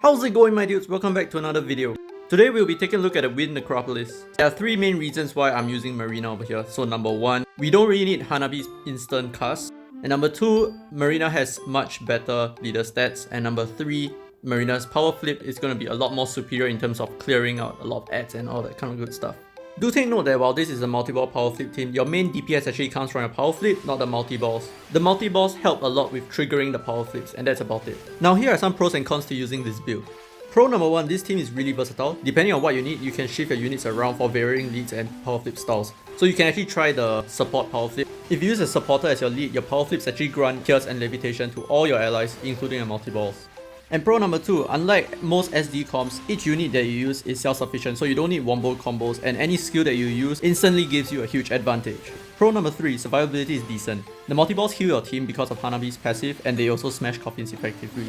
How's it going, my dudes? Welcome back to another video. Today we'll be taking a look at the Win Necropolis. There are three main reasons why I'm using Marina over here. So number one, we don't really need Hanabi's instant cast. And number two, Marina has much better leader stats. And number three, Marina's power flip is going to be a lot more superior in terms of clearing out a lot of ads and all that kind of good stuff. Do take note that while this is a multi-ball power flip team, your main DPS actually comes from your power flip, not the multi-balls. The multi-balls help a lot with triggering the power flips, and that's about it. Now here are some pros and cons to using this build. Pro number one, this team is really versatile. Depending on what you need, you can shift your units around for varying leads and power flip styles. So you can actually try the support power flip. If you use a supporter as your lead, your power flips actually grant Chaos and Levitation to all your allies, including your multi-balls. And pro number two, unlike most SD comps, each unit that you use is self-sufficient, so you don't need wombo combos, and any skill that you use instantly gives you a huge advantage. Pro number three, survivability is decent. The multi-balls heal your team because of Hanabi's passive, and they also smash coffins effectively.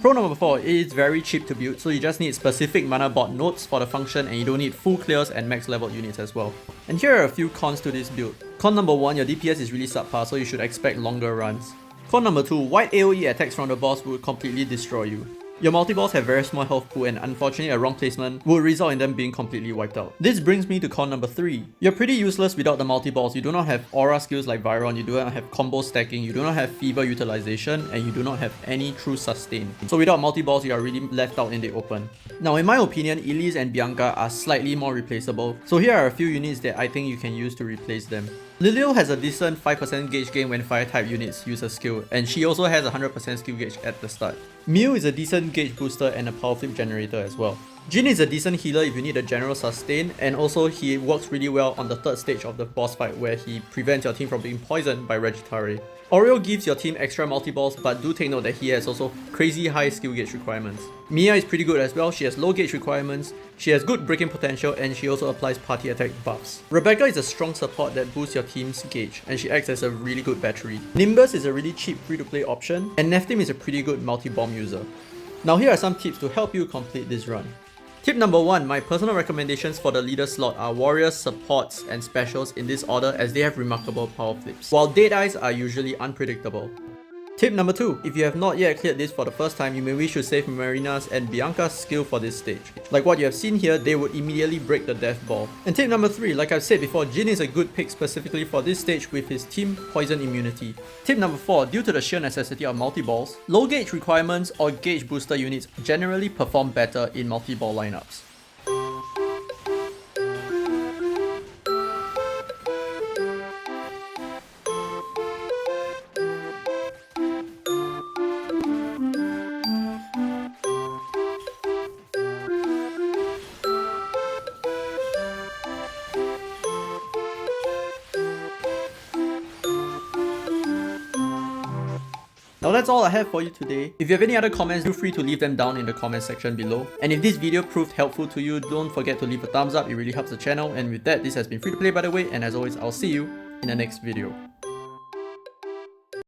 Pro number four, it is very cheap to build, so you just need specific mana bot nodes for the function, and you don't need full clears and max level units as well. And here are a few cons to this build. Con number one, your DPS is really subpar, so you should expect longer runs. Con number two, wide AoE attacks from the boss will completely destroy you. Your multi-balls have very small health pool, and unfortunately a wrong placement will result in them being completely wiped out. This brings me to con number three. You're pretty useless without the multi-balls. You do not have aura skills like Viron, you do not have combo stacking, you do not have fever utilization, and you do not have any true sustain. So without multi-balls, you are really left out in the open. Now in my opinion, Elise and Bianca are slightly more replaceable. So here are a few units that I think you can use to replace them. Lilio has a decent 5% gauge gain when fire type units use a skill, and she also has 100% skill gauge at the start. Mew is a decent gauge booster and a power flip generator as well. Jin is a decent healer if you need a general sustain, and also he works really well on the third stage of the boss fight where he prevents your team from being poisoned by Regitare. Oreo gives your team extra multi-balls, but do take note that he has also crazy high skill gauge requirements. Mia is pretty good as well. She has low gauge requirements, she has good breaking potential, and she also applies party attack buffs. Rebecca is a strong support that boosts your team's gauge, and she acts as a really good battery. Nimbus is a really cheap free-to-play option, and Neftim is a pretty good multi-bomb user. Now here are some tips to help you complete this run. Tip number one, my personal recommendations for the leader slot are warriors, supports, and specials in this order as they have remarkable power flips, while Deadeyes are usually unpredictable. Tip number two, if you have not yet cleared this for the first time, you may wish to save Marina's and Bianca's skill for this stage. Like what you have seen here, they would immediately break the death ball. And tip number three, like I've said before, Jin is a good pick specifically for this stage with his team poison immunity. Tip number four, due to the sheer necessity of multi-balls, low gauge requirements or gauge booster units generally perform better in multi-ball lineups. Now that's all I have for you today. If you have any other comments, feel free to leave them down in the comment section below. And if this video proved helpful to you, don't forget to leave a thumbs up, it really helps the channel. And with that, this has been Free to Play by the way, and as always, I'll see you in the next video.